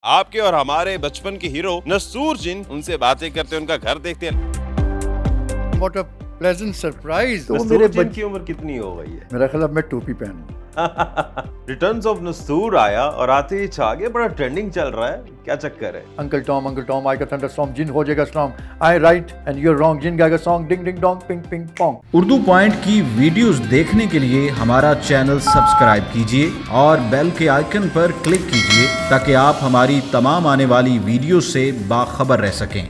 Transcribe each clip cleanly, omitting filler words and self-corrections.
آپ کے اور ہمارے بچپن کے ہیرو نستور جن ان سے باتیں کرتے ہیں، ان کا گھر دیکھتے ہیں۔ What a pleasant surprise. تو نستور جن کی عمر کتنی ہو گئی ہے؟ میرا خیال اب میں ٹوپی پہنوں۔ ریٹرنز آف نستور آیا اور آتے ہی چھا گیا، بڑا ٹرینڈنگ چل رہا ہے، کیا چکر ہے؟ انکل ٹام آئے گا تھنڈر اسٹارم، جن ہو جائے گا storm, I right and you wrong, جن گائے گا song ding ding dong ping ping pong. Urdu point کی ویڈیوز دیکھنے کے لیے ہمارا چینل سبسکرائب کیجیے اور بیل کے آئیکن پر کلک کیجیے تاکہ آپ ہماری تمام آنے والی ویڈیوز سے باخبر رہ سکیں۔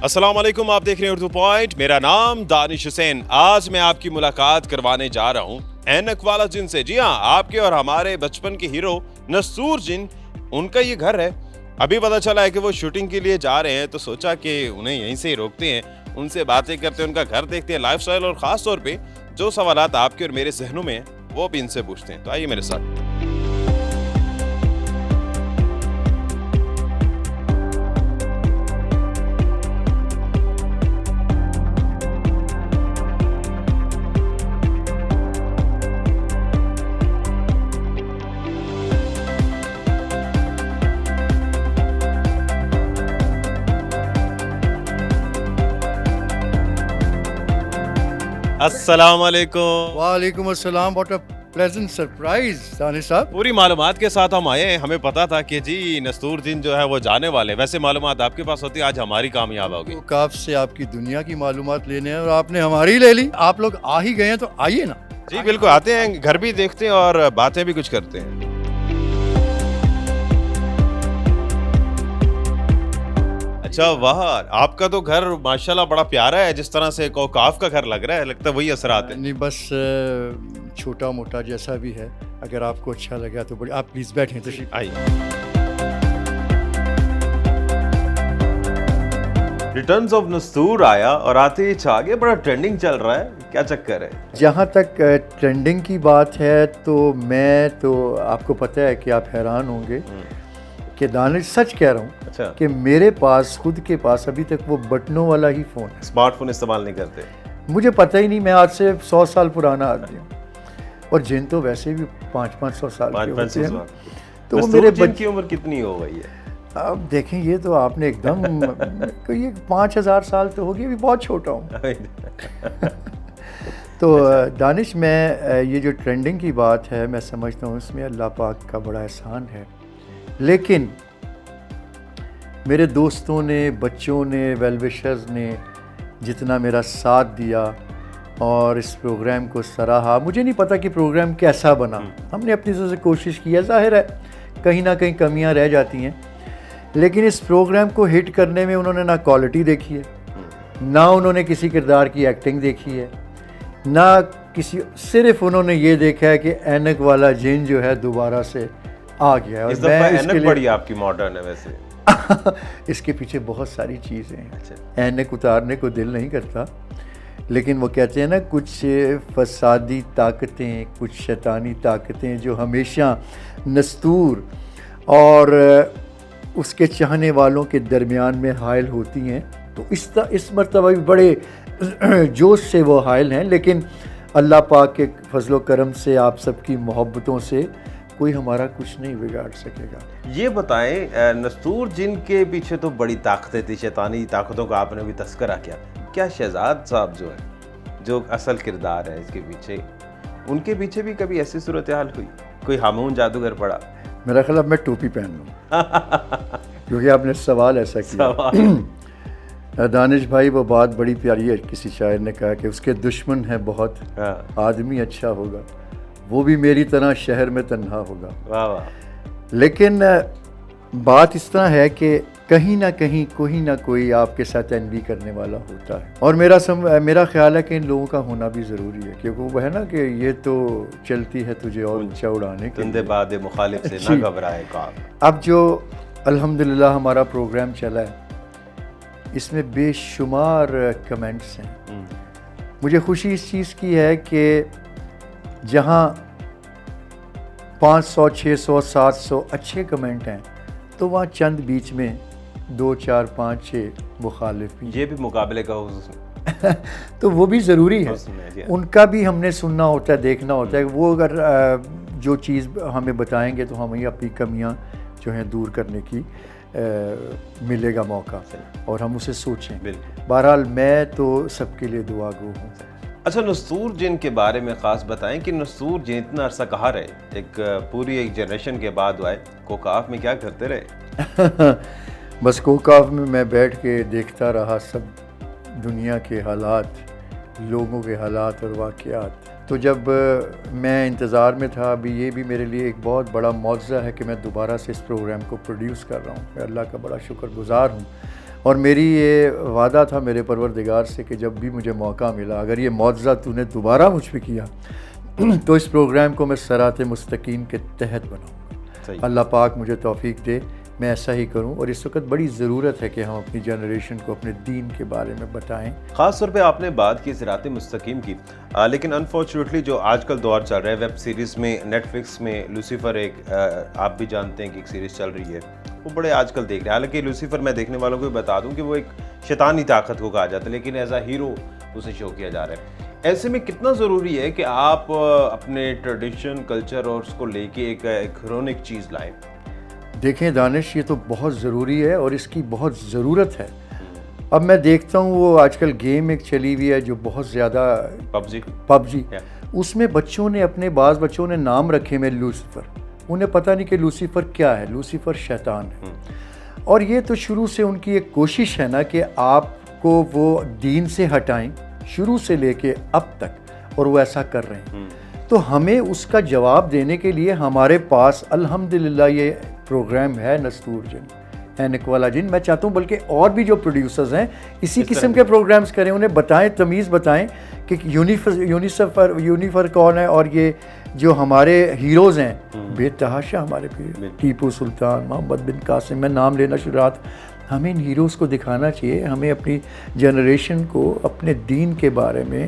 السلام علیکم، آپ دیکھ رہے ہیں اردو پوائنٹ، میرا نام دانش حسین۔ آج میں آپ کی ملاقات کروانے جا رہا ہوں اینک والا جن سے۔ جی ہاں، آپ کے اور ہمارے بچپن کے ہیرو نستور جن، ان کا یہ گھر ہے۔ ابھی پتہ چلا ہے کہ وہ شوٹنگ کے لیے جا رہے ہیں، تو سوچا کہ انہیں یہیں سے ہی روکتے ہیں، ان سے باتیں کرتے ہیں، ان کا گھر دیکھتے ہیں، لائف سٹائل، اور خاص طور پہ جو سوالات آپ کے اور میرے ذہنوں میں ہیں وہ بھی ان سے پوچھتے ہیں۔ تو آئیے میرے ساتھ۔ السلام علیکم۔ وعلیکم السلام، واٹ اے پلیزنٹ سرپرائز دانش صاحب۔ پوری معلومات کے ساتھ ہم آئے ہیں، ہمیں پتا تھا کہ جی نستور جن جو ہے وہ جانے والے، ویسے معلومات آپ کے پاس ہوتی ہے، آج ہماری کامیاب ہوگی۔ کاف سے آپ کی دنیا کی معلومات لینے ہیں اور آپ نے ہماری لے لی۔ آپ لوگ آ ہی گئے ہیں تو آئیے نا۔ جی بالکل، آتے ہیں، گھر بھی دیکھتے ہیں اور باتیں بھی کچھ کرتے ہیں۔ اچھا، واہ، آپ کا تو گھر ماشاءاللہ بڑا پیارا ہے، جس طرح سے کوکاف کا گھر لگ رہا ہے، لگتا ہے وہی اثرات ہیں۔ نہیں، بس چھوٹا موٹا جیسا بھی ہے، اگر آپ کو اچھا لگا تو بڑی، آپ پلیز بیٹھیں تشریف۔ آئیے۔ ریٹرنز آف نستور آیا اور آتے ہی چھا گیا، بڑا ٹرینڈنگ چل رہا ہے، کیا چکر ہے؟ جہاں تک ٹرینڈنگ کی بات ہے تو میں تو آپ کو پتہ ہے کہ آپ حیران ہوں گے کہ دانش سچ کہہ رہا ہوں اچھا، کہ میرے پاس خود کے پاس ابھی تک وہ بٹنوں والا ہی فون ہے۔ اسمارٹ فون استعمال نہیں کرتے؟ مجھے پتہ ہی نہیں، میں آج سے 100 سال پرانا آدمی ہوں، اور جن تو ویسے بھی 500 سال کے ہوتے ہیں۔ تو وہ میرے جن کی عمر کتنی ہو گئی ہے؟ اب دیکھیں، یہ تو آپ نے ایک دم یہ 5000 سال تو ہوگی، ابھی بہت چھوٹا ہوں۔ تو دانش، میں یہ جو ٹرینڈنگ کی بات ہے، میں سمجھتا ہوں اس میں اللہ پاک کا بڑا احسان ہے، لیکن میرے دوستوں نے، بچوں نے، ویل وشرز نے جتنا میرا ساتھ دیا اور اس پروگرام کو سراہا، مجھے نہیں پتا کہ پروگرام کیسا بنا، ہم نے اپنی طرف سے کوشش کی ہے، ظاہر ہے کہیں نہ کہیں کمیاں رہ جاتی ہیں، لیکن اس پروگرام کو ہٹ کرنے میں انہوں نے نہ کوالٹی دیکھی ہے، نہ انہوں نے کسی کردار کی ایکٹنگ دیکھی ہے، نہ کسی، صرف انہوں نے یہ دیکھا ہے کہ اینک والا جن جو ہے دوبارہ سے آ گیا ہے۔ اور اس دفعہ اینک بڑی آپ کی ماڈرن ہے ویسے۔ اس کے پیچھے بہت ساری چیزیں ہیں، اینک اتارنے کو دل نہیں کرتا، لیکن وہ کہتے ہیں نا، کچھ فسادی طاقتیں، کچھ شیطانی طاقتیں جو ہمیشہ نستور اور اس کے چاہنے والوں کے درمیان میں حائل ہوتی ہیں، تو اس مرتبہ بھی بڑے جوش سے وہ حائل ہیں، لیکن اللہ پاک کے فضل و کرم سے، آپ سب کی محبتوں سے کوئی ہمارا کچھ نہیں بگاڑ سکے گا۔ یہ بتائیں، نستور جن کے پیچھے تو بڑی طاقتیں تھی، شیطانی طاقتوں کا آپ نے بھی تذکرہ کیا شہزاد صاحب جو ہے، جو اصل کردار ہے اس کے پیچھے، ان کے پیچھے بھی کبھی ایسی صورتحال ہوئی، کوئی ہامون جادوگر پڑا؟ میرا خیال اب میں ٹوپی پہن لوں کیونکہ آپ نے سوال ایسا کیا۔ دانش بھائی، وہ بات بڑی پیاری ہے، کسی شاعر نے کہا کہ اس کے دشمن ہیں بہت، آدمی اچھا ہوگا، وہ بھی میری طرح شہر میں تنہا ہوگا۔ واہ واہ۔ لیکن بات اس طرح ہے کہ کہیں نہ کہیں کوئی نہ کوئی آپ کے ساتھ این بی کرنے والا ہوتا ہے، اور میرا خیال ہے کہ ان لوگوں کا ہونا بھی ضروری ہے، کیونکہ وہ ہے نا کہ یہ تو چلتی ہے تجھے اور اونچا اڑانے کے تندے باد مخالف سے نہ گھبرائے کام۔ اب جو الحمدللہ ہمارا پروگرام چلا ہے، اس میں بے شمار کمنٹس ہیں۔ مجھے خوشی اس چیز کی ہے کہ جہاں 500 600 700 اچھے کمنٹ ہیں، تو وہاں چند بیچ میں 2 4 5 6 مخالف بھی، یہ بھی مقابلے کا حسن تو وہ بھی ضروری ہے، حسن ہے۔ ان کا بھی ہم نے سننا ہوتا ہے، دیکھنا ہوتا ہے۔ وہ اگر جو چیز ہمیں بتائیں گے تو ہمیں اپنی کمیاں جو ہیں دور کرنے کی ملے گا موقع اور ہم اسے سوچیں. بہرحال میں تو سب کے لیے دعا گو ہوں. اچھا نسطور جن کے بارے میں خاص بتائیں کہ نسطور جن اتنا عرصہ کہاں رہے, ایک جنریشن کے بعد آئے, کوکاف میں کیا کرتے رہے؟ بس کوکاف میں میں بیٹھ کے دیکھتا رہا سب دنیا کے حالات, لوگوں کے حالات اور واقعات. تو جب میں انتظار میں تھا, ابھی یہ بھی میرے لیے ایک بہت بڑا معجزہ ہے کہ میں دوبارہ سے اس پروگرام کو پروڈیوس کر رہا ہوں. میں اللہ کا بڑا شکر گزار ہوں, اور میری یہ وعدہ تھا میرے پروردگار سے کہ جب بھی مجھے موقع ملا, اگر یہ معجزہ تو نے دوبارہ مجھ پہ کیا تو اس پروگرام کو میں صراط مستقیم کے تحت بناؤں گا. اللہ پاک مجھے توفیق دے, میں ایسا ہی کروں. اور اس وقت بڑی ضرورت ہے کہ ہم اپنی جنریشن کو اپنے دین کے بارے میں بتائیں. خاص طور پہ آپ نے بات کی صراط مستقیم کی, لیکن انفارچونیٹلی جو آج کل دور چل رہا ہے ویب سیریز میں, نیٹ فلکس میں لوسیفر ایک آپ بھی جانتے ہیں کہ ایک سیریز چل رہی ہے, وہ بڑے آج کل دیکھ رہے ہیں. حالانکہ لوسیفر میں دیکھنے والوں کو بتا دوں کہ وہ ایک شیطانی طاقت کو کہا جاتا ہے, لیکن ایز اے ہیرو اسے شو کیا جا رہا ہے. ایسے میں کتنا ضروری ہے کہ آپ اپنے ٹریڈیشن, کلچر اور اس کو لے کے ایک ہیرونک چیز لائیں؟ دیکھیں دانش, یہ تو بہت ضروری ہے اور اس کی بہت ضرورت ہے. اب میں دیکھتا ہوں وہ آج کل گیم ایک چلی ہوئی ہے جو بہت زیادہ پب جی, اس میں بچوں نے اپنے بعض بچوں نے نام رکھے میں لوسیفر. انہیں پتہ نہیں کہ لوسیفر کیا ہے. لوسیفر شیطان ہے. اور یہ تو شروع سے ان کی ایک کوشش ہے نا کہ آپ کو وہ دین سے ہٹائیں شروع سے لے کے اب تک, اور وہ ایسا کر رہے ہیں. تو ہمیں اس کا جواب دینے کے لیے ہمارے پاس الحمدللہ یہ پروگرام ہے نسطور جن, اینک والا جن. میں چاہتا ہوں بلکہ اور بھی جو پروڈیوسرز ہیں اسی قسم کے پروگرامز کریں, انہیں بتائیں, تمیز بتائیں کہ یونیفر کون ہے, اور یہ جو ہمارے ہیروز ہیں بے تحاشا ہمارے ٹیپو سلطان, محمد بن قاسم, میں نام لینا شروعات. ہمیں ان ہیروز کو دکھانا چاہیے. ہمیں اپنی جنریشن کو اپنے دین کے بارے میں,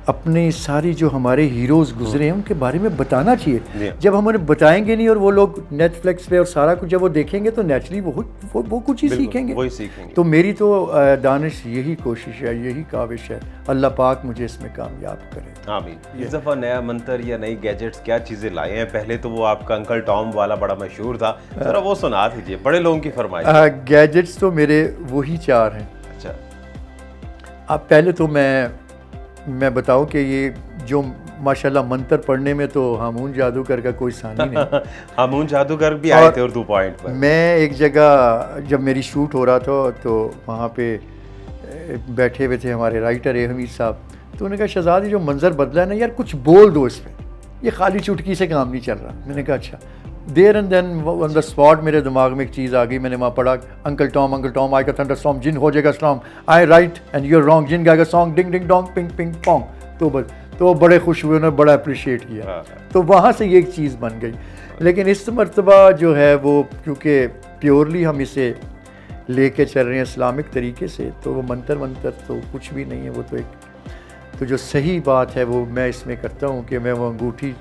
اپنی ساری جو ہمارے ہیروز گزرے ہیں ان کے بارے میں بتانا چاہیے. جب ہم انہیں بتائیں گے نہیں اور وہ لوگ نیٹ فلکس پہ اور سارا کچھ جب وہ دیکھیں گے تو نیچرلی وہ کچھ ہی سیکھیں گے. تو میری تو دانش یہی کوشش ہے, یہی کاوش ہے, اللہ پاک مجھے اس میں کامیاب کرے. آمین. اس دفعہ نیا منتر یا نئی گیجٹس کیا چیزیں لائے ہیں؟ پہلے تو وہ آپ کا انکل ٹام والا بڑا مشہور تھا, ذرا وہ سنا دیجیے, بڑے لوگوں کی فرمائش. گیجٹس تو میرے وہی 4 ہیں. اچھا, اب پہلے تو میں بتاؤں کہ یہ جو ماشاءاللہ منتر پڑھنے میں تو ہامون جادوگر کا کوئی ثانی نہیں. ہامون جادوگر بھی آئے تھے اردو پوائنٹ پر. میں ایک جگہ جب میری شوٹ ہو رہا تھا تو وہاں پہ بیٹھے ہوئے تھے ہمارے رائٹر حمید صاحب, تو انہوں نے کہا شہزاد یہ جو منظر بدلا ہے نا یار کچھ بول دو اس پہ, یہ خالی چٹکی سے کام نہیں چل رہا. میں نے کہا اچھا. There and then on the spot میرے دماغ میں ایک چیز آ گئی. میں نے وہاں پڑھا انکل ٹام آئی کا تھنڈر اسٹارم, جن ہو جائے گا storm, I right and you are wrong, جن گائے گا song ding ding dong ping ping pong. تو بس تو بڑے خوش ہوئے, انہوں نے بڑا اپریشیٹ کیا. تو وہاں سے یہ ایک چیز بن گئی. لیکن اس مرتبہ جو ہے وہ کیونکہ پیورلی ہم اسے لے کے چل رہے ہیں اسلامک طریقے سے, تو وہ منتر تو کچھ بھی نہیں ہے. وہ تو ایک تو جو صحیح بات ہے وہ میں اس میں کرتا ہوں کہ میں وہ انگوٹھی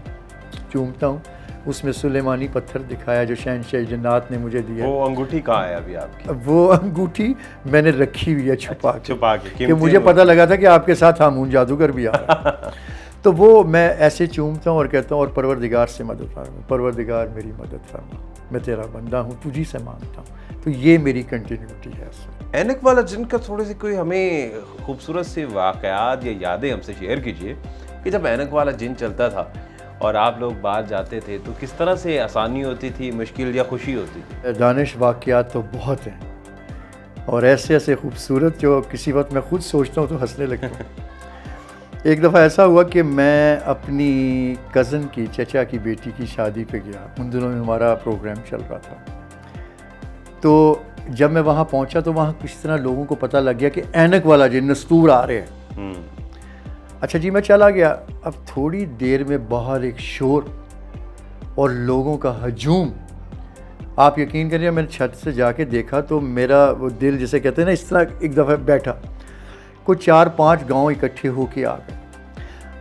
چومتا ہوں, اس میں سلیمانی پتھر دکھایا جو شہنشاہ جنات نے مجھے دیا. وہ انگوٹھی کہاں ہے ابھی آپ کی؟ وہ انگوٹھی میں نے رکھی ہوئی ہے چھپا کے, کہ مجھے پتہ لگا تھا کہ آپ کے ساتھ ہامون جادوگر بھی آ رہا ہے. تو وہ میں ایسے چومتا ہوں اور کہتا ہوں اور پروردگار سے مدد فرما, پروردگار میری مدد فرما, میں تیرا بندہ ہوں, تجھی سے مانگتا ہوں. تو یہ میری کنٹینیوٹی ہے. اینک والا جن کا تھوڑے سے کوئی ہمیں خوبصورت سے واقعات یا یادیں ہم سے شیئر کیجیے کہ جب اینک والا جن چلتا تھا اور آپ لوگ باہر جاتے تھے تو کس طرح سے آسانی ہوتی تھی, مشکل یا خوشی ہوتی تھی؟ دانش واقعات تو بہت ہیں اور ایسے خوبصورت جو کسی وقت میں خود سوچتا ہوں تو ہنسنے لگتا ہوں. ایک دفعہ ایسا ہوا کہ میں اپنی کزن کی, چچا کی بیٹی کی شادی پہ گیا. ان دنوں میں ہمارا پروگرام چل رہا تھا. تو جب میں وہاں پہنچا تو وہاں کس طرح لوگوں کو پتہ لگ گیا کہ اینک والا جن نسطور آ رہے ہیں. اچھا جی, میں چلا گیا. اب تھوڑی دیر میں باہر ایک شور اور لوگوں کا ہجوم. آپ یقین کریے میں نے چھت سے جا کے دیکھا تو میرا وہ دل جسے کہتے ہیں نا اس طرح ایک دفعہ بیٹھا. کوئی 4-5 گاؤں اکٹھے ہو کے آ گئے.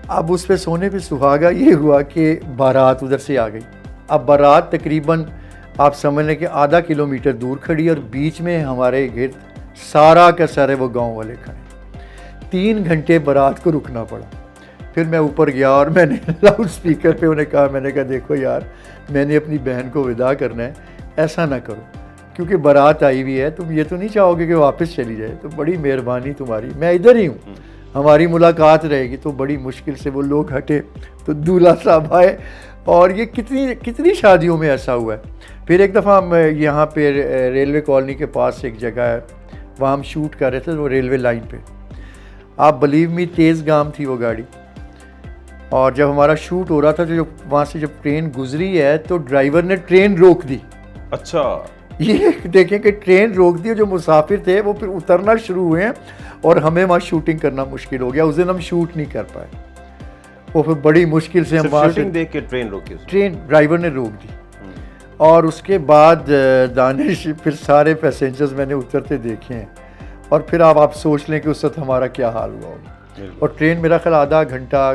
اب اس پہ سونے پہ سہاگا یہ ہوا کہ بارات ادھر سے آ گئی. اب بارات تقریباً آپ سمجھ لیں کہ آدھا کلومیٹر دور کھڑی اور بیچ میں ہمارے گرد سارا کا سارے وہ گاؤں والے کھڑے. 3 گھنٹے بارات کو رکنا پڑا. پھر میں اوپر گیا اور میں نے لاؤڈ اسپیکر پہ انہیں کہا, میں نے کہا دیکھو یار میں نے اپنی بہن کو وداع کرنا ہے, ایسا نہ کرو کیونکہ بارات آئی ہوئی ہے, تم یہ تو نہیں چاہو گے کہ واپس چلی جائے, تو بڑی مہربانی تمہاری, میں ادھر ہی ہوں, ہماری ملاقات رہے گی. تو بڑی مشکل سے وہ لوگ ہٹے تو دولہا صاحب آئے. اور یہ کتنی شادیوں میں ایسا ہوا ہے. پھر ایک دفعہ ہم یہاں پہ ریلوے کالونی کے پاس ایک جگہ ہے, وہاں ہم شوٹ کر رہے تھے, وہ ریلوے لائن پہ, آپ بلیو می تیز گام تھی وہ گاڑی, اور جب ہمارا شوٹ ہو رہا تھا تو وہاں سے جب ٹرین گزری ہے تو ڈرائیور نے ٹرین روک دی. اچھا, یہ دیکھیں کہ ٹرین روک دی, جو مسافر تھے وہ پھر اترنا شروع ہوئے ہیں اور ہمیں وہاں شوٹنگ کرنا مشکل ہو گیا. اس دن ہم شوٹ نہیں کر پائے, وہ پھر بڑی مشکل سے ہم وہاں سے دیکھ کے ٹرین روکی, ٹرین ڈرائیور نے روک دی. اور اس کے بعد دانش پھر سارے پیسنجرز میں نے اترتے دیکھے ہیں, اور پھر آپ سوچ لیں کہ اس وقت ہمارا کیا حال ہوا ہوگا. اور ٹرین میرا خیال آدھا گھنٹہ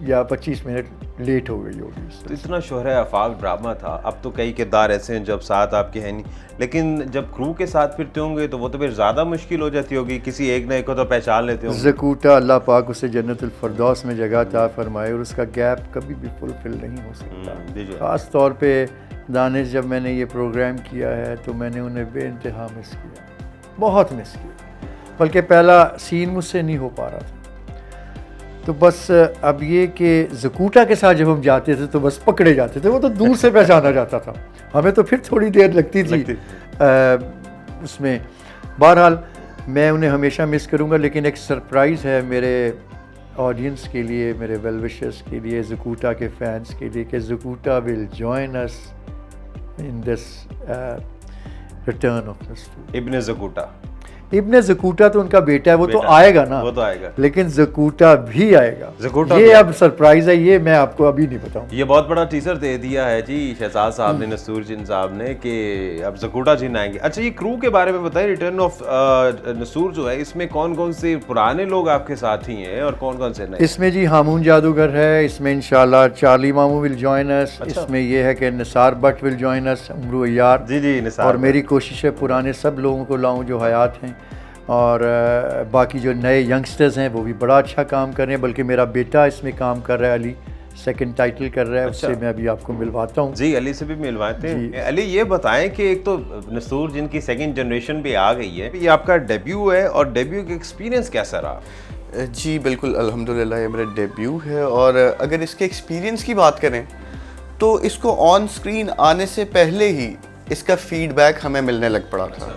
یا 25 منٹ لیٹ ہو گئی ہوگی. تو اتنا شہرہ آفاق ڈرامہ تھا. اب تو کئی کردار ایسے ہیں جب ساتھ آپ کے ہیں نہیں, لیکن جب کرو کے ساتھ پھرتے ہوں گے تو وہ تو پھر زیادہ مشکل ہو جاتی ہوگی, کسی ایک نہ ایک کو تو پہچان لیتے ہوں گے. زکوٹا اللہ پاک اسے جنت الفردوس میں جگہ عطا فرمائے, اور اس کا گیپ کبھی بھی فلفل نہیں ہو سکتا. خاص طور پہ دانش, جب میں نے یہ پروگرام کیا ہے تو میں نے انہیں بے انتہا مس کیا, بہت مس کیا, بلکہ پہلا سین مجھ سے نہیں ہو پا رہا تھا. تو بس اب یہ کہ زکوٹا کے ساتھ جب ہم جاتے تھے تو بس پکڑے جاتے تھے, وہ تو دور سے پہچانا جاتا تھا, ہمیں تو پھر تھوڑی دیر لگتی تھی اس میں. بہرحال میں انہیں ہمیشہ مس کروں گا, لیکن ایک سرپرائز ہے میرے آڈینس کے لیے, میرے ویل وشرز کے لیے, زکوٹا کے فینس کے لیے, کہ Zakoota will join us in this return of Nastoor. ابن زکوٹا, ابن زکوٹا تو ان کا بیٹا ہے, وہ تو آئے گا نا, وہ تو آئے گا, لیکن زکوٹا بھی آئے گا. زکوٹا یہ اب سرپرائز ہے, یہ میں آپ کو ابھی نہیں بتاؤں. یہ بہت بڑا ٹیزر دے دیا ہے جی شہزاد صاحب نے, نصور جن صاحب نے, کہ اب زکوٹا جن آئیں گے. اچھا, یہ کرو کے بارے میں بتائیں, ریٹرن آف نصور جو ہے, اس میں کون کون سے پرانے لوگ آپ کے ساتھ ہی ہیں اور کون کون سے نئے؟ اس میں جی ہامون جادوگر ہے, اس میں انشاءاللہ چارلی مامو ول جوائن اس, اس میں یہ ہے کہ نثار بٹ ول جوائن اس, عمرو عیار. جی نثار. اور میری کوشش ہے پرانے سب لوگوں کو لاؤں جو حیات ہیں, اور باقی جو نئے ینگسٹرز ہیں وہ بھی بڑا اچھا کام کر رہے ہیں, بلکہ میرا بیٹا اس میں کام کر رہا ہے, علی سیکنڈ ٹائٹل کر رہا ہے, اس سے میں ابھی آپ کو ملواتا ہوں. جی, علی سے بھی ملواتے ہیں. علی یہ بتائیں کہ ایک تو نصور جن کی سیکنڈ جنریشن بھی آ گئی ہے, یہ آپ کا ڈیبیو ہے, اور ڈیبیو کا ایکسپیرینس کیسا رہا؟ جی بالکل, الحمدللہ یہ میرا ڈیبیو ہے, اور اگر اس کے ایکسپیرینس کی بات کریں تو اس کو آن اسکرین آنے سے پہلے ہی اس کا فیڈ بیک ہمیں ملنے لگ پڑا تھا.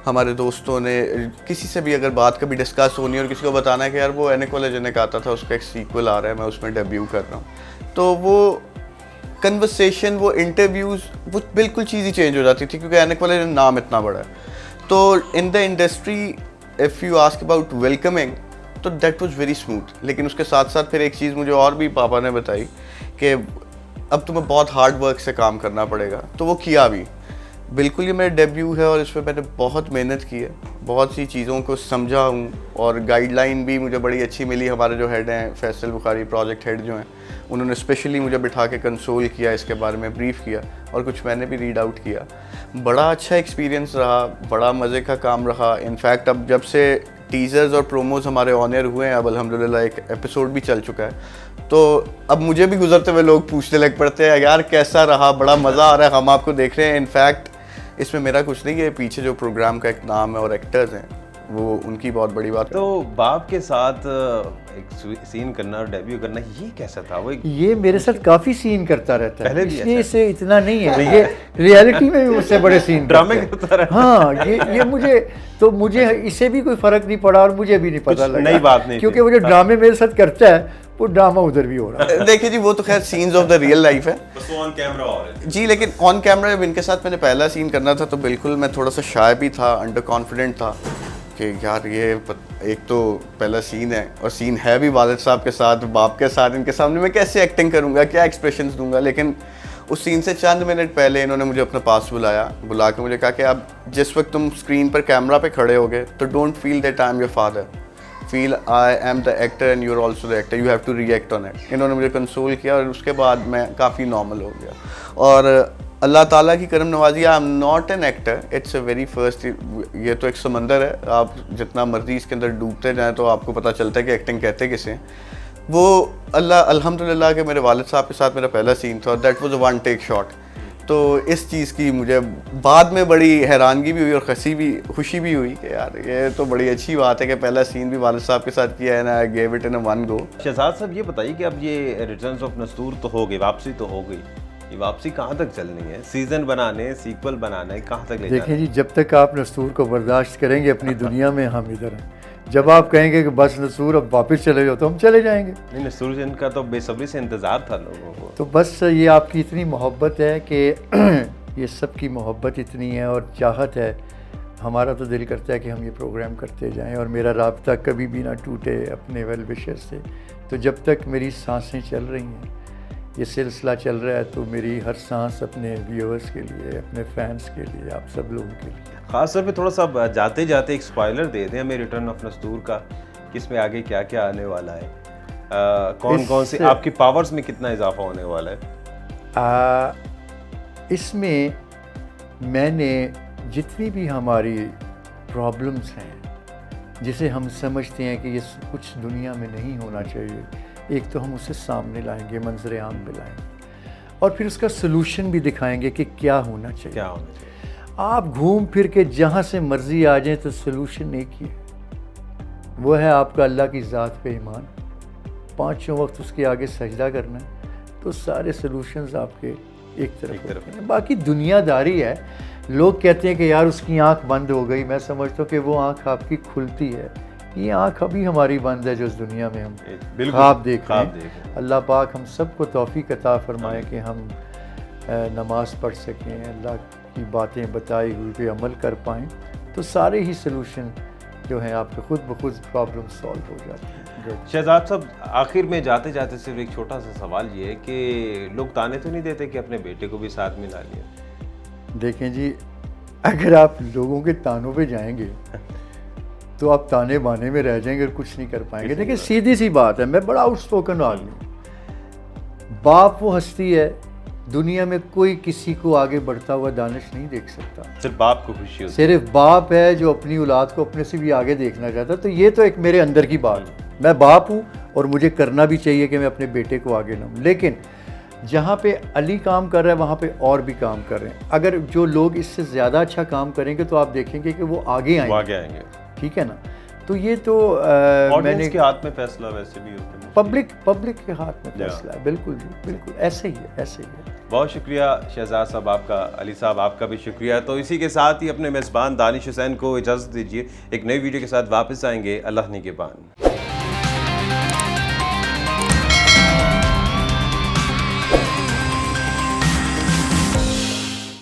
ہمارے دوستوں نے, کسی سے بھی اگر بات کبھی ڈسکس ہونی اور کسی کو بتانا ہے کہ یار وہ اینک والا جنک آتا تھا, اس کا ایک سیکول آ رہا ہے, میں اس میں ڈیبیو کر رہا ہوں, تو وہ کنورسیشن, وہ انٹرویوز, وہ بالکل چیز ہی چینج ہو جاتی تھی, کیونکہ اینک والا نام اتنا بڑا ہے. تو in the industry if you ask about welcoming, تو دیٹ واز ویری اسموتھ. لیکن اس کے ساتھ ساتھ پھر ایک چیز مجھے اور بھی پاپا نے بتائی کہ اب تمہیں بہت ہارڈ ورک سے کام کرنا پڑے گا, تو وہ کیا بھی. بالکل یہ میرا ڈیبیو ہے, اور اس میں میں نے بہت محنت کی ہے, بہت سی چیزوں کو سمجھا ہوں, اور گائیڈ لائن بھی مجھے بڑی اچھی ملی. ہمارے جو ہیڈ ہیں فیصل بخاری, پروجیکٹ ہیڈ جو ہیں, انہوں نے اسپیشلی مجھے بٹھا کے کنسول کیا, اس کے بارے میں بریف کیا, اور کچھ میں نے بھی ریڈ آؤٹ کیا. بڑا اچھا ایکسپیرینس رہا, بڑا مزے کا کام رہا. انفیکٹ اب جب سے ٹیزرز اور پروموز ہمارے آن ایئر ہوئے ہیں, اب الحمدللہ ایک ایپیسوڈ بھی چل چکا ہے, تو اب مجھے بھی گزرتے ہوئے لوگ پوچھنے لگ پڑتے ہیں یار کیسا رہا, بڑا مزہ آ رہا ہے, ہم آپ کو دیکھ رہے ہیں. انفیکٹ اس میں میرا کچھ نہیں ہے, پیچھے جو پروگرام کا ایک نام ہے اور ایکٹرز ہیں, وہ ان کی بہت بڑی بات ہے. تو باپ کے ساتھ ایک سین کرنا اور ڈیبیو کرنا, یہ کیسا تھا؟ وہ یہ میرے ساتھ کافی سین کرتا رہتا ہے, اس لیے اسے اتنا نہیں ہے, یہ ریئلٹی میں بھی مجھ سے بڑے سین ڈرامے کرتا رہتا. ہاں, یہ مجھے اسے بھی کوئی فرق نہیں پڑا, اور مجھے بھی نہیں پتا لگا, نئی بات نہیں, کیونکہ وہ جو ڈرامے میرے ساتھ کرتا ہے وہ ڈرامہ ادھر بھی ہو رہا ہے. دیکھیں جی, وہ تو خیر scenes of the real life ہے آن کیمرا ہو رہا ہے جی, لیکن آن کیمرا ان کے ساتھ میں نے پہلا سین کرنا تھا, تو بالکل میں تھوڑا سا شائع بھی تھا, انڈر کانفیڈنٹ تھا کہ یار یہ ایک تو پہلا سین ہے, اور سین ہے بھی والد صاحب کے ساتھ, باپ کے ساتھ, ان کے سامنے میں کیسے ایکٹنگ کروں گا, کیا ایکسپریشنز دوں گا. لیکن اس سین سے چند منٹ پہلے انہوں نے مجھے اپنے پاس بلا کے مجھے کہا کہ اب جس وقت تم اسکرین پر کیمرہ پہ کھڑے ہوگے تو don't feel that I am your father, feel I am the actor and you are also the actor, you have to react on it. انہوں نے مجھے کنسول کیا, اور اس کے بعد میں کافی نارمل ہو گیا. اور اللہ تعالیٰ کی کرم نوازی, I am not an actor, it's a very first, یہ تو ایک سمندر ہے, آپ جتنا مرضی اس کے اندر ڈوبتے جائیں تو آپ کو پتہ چلتا ہے کہ ایکٹنگ کہتے کسے. وہ اللہ الحمدللہ کہ میرے والد صاحب کے ساتھ میرا پہلا سین تھا، that was a one take shot. تو اس چیز کی مجھے بعد میں بڑی حیرانگی بھی ہوئی اور خوشی بھی ہوئی کہ یار یہ تو بڑی اچھی بات ہے کہ پہلا سین بھی والد صاحب کے ساتھ کیا ہے نا. I give it in one go. Shahzad صاحب یہ بتائیے کہ اب یہ ریٹرنز آف نستور تو ہو گئی، واپسی تو ہو گئی، یہ واپسی کہاں تک چلنی ہے؟ سیزن بنانے، سیکول بنانے، کہاں تک لے جانا؟ دیکھیں جی، جب تک آپ نستور کو برداشت کریں گے اپنی دنیا میں، ہم ادھر ہیں. جب آپ کہیں گے کہ بس نستور اب واپس چلے جاؤ تو ہم چلے جائیں گے. نہیں، نستور جن کا تو بے صبری سے انتظار تھا لوگوں کو. تو بس یہ آپ کی اتنی محبت ہے کہ یہ سب کی محبت اتنی ہے اور چاہت ہے، ہمارا تو دل کرتا ہے کہ ہم یہ پروگرام کرتے جائیں اور میرا رابطہ کبھی بھی نہ ٹوٹے اپنے ویل وشر سے. تو جب تک میری سانسیں چل رہی ہیں، یہ سلسلہ چل رہا ہے، تو میری ہر سانس اپنے ویورز کے لیے، اپنے فینس کے لیے، آپ سب لوگوں کے لیے. خاص طور پہ تھوڑا سا جاتے جاتے ایک سپوائلر دے دیں ہمیں ریٹرن آف نستور کا، کہ اس میں آگے کیا کیا آنے والا ہے، کون کون سے آپ کی پاورز میں کتنا اضافہ ہونے والا ہے. اس میں میں نے جتنی بھی ہماری پرابلمز ہیں جسے ہم سمجھتے ہیں کہ یہ کچھ دنیا میں نہیں ہونا چاہیے، ایک تو ہم اسے سامنے لائیں گے، منظر عام پہ لائیں گے، اور پھر اس کا سلوشن بھی دکھائیں گے کہ کیا ہونا چاہیے. کیا ہونا چاہیے؟ آپ گھوم پھر کے جہاں سے مرضی آ جائیں تو سلوشن ایک ہی ہے، وہ ہے آپ کا اللہ کی ذات پہ ایمان، پانچوں وقت اس کے آگے سجدہ کرنا ہے، تو سارے سلوشنز آپ کے ایک طرف ہوتے ہیں. باقی دنیا داری ہے. لوگ کہتے ہیں کہ یار اس کی آنکھ بند ہو گئی، میں سمجھتا ہوں کہ وہ آنکھ آپ کی کھلتی ہے. یہ آنکھ ابھی ہماری بند ہے جو اس دنیا میں ہم خواب دیکھ رہے ہیں. اللہ پاک ہم سب کو توفیق عطا فرمائے کہ ہم نماز پڑھ سکیں، اللہ کی باتیں بتائی ہوئی پہ عمل کر پائیں، تو سارے ہی سلوشن جو ہیں آپ کے خود بخود پرابلم سالو ہو جاتے ہیں. شہزاد صاحب آخر میں جاتے جاتے صرف ایک چھوٹا سا سوال یہ ہے کہ لوگ تانے تو نہیں دیتے کہ اپنے بیٹے کو بھی ساتھ ملا لیا؟ دیکھیں جی، اگر آپ لوگوں کے تانوں پہ جائیں گے تو آپ تانے بانے میں رہ جائیں گے اور کچھ نہیں کر پائیں گے. دیکھیں سیدھی سی بات ہے، میں بڑا آؤٹ اسپوکن آدمی ہوں. باپ وہ ہستی ہے دنیا میں، کوئی کسی کو آگے بڑھتا ہوا دانش نہیں دیکھ سکتا. صرف باپ کو خوشی ہوتی، صرف باپ ہے جو اپنی اولاد کو اپنے سے بھی آگے دیکھنا چاہتا ہے. تو یہ تو ایک میرے اندر کی بات ہے، میں باپ ہوں اور مجھے کرنا بھی چاہیے کہ میں اپنے بیٹے کو آگے لاؤں. لیکن جہاں پہ علی کام کر رہا ہے وہاں پہ اور بھی کام کر رہے ہیں. اگر جو لوگ اس سے زیادہ اچھا کام کریں گے تو آپ دیکھیں گے کہ وہ آگے آئیں گے. ٹھیک ہے نا؟ تو یہ تو میں نے کے ہاتھ میں فیصلہ ویسے بھی ہوتا ہے، پبلک کے ہاتھ میں فیصلہ ہے. بالکل جی، بالکل ایسے ہی ہے، ایسے ہی ہے. بہت شکریہ شہزاد صاحب آپ کا، علی صاحب آپ کا بھی شکریہ. تو اسی کے ساتھ ہی اپنے میزبان دانش حسین کو اجازت دیجیے، ایک نئی ویڈیو کے ساتھ واپس آئیں گے. اللہ نگہبان.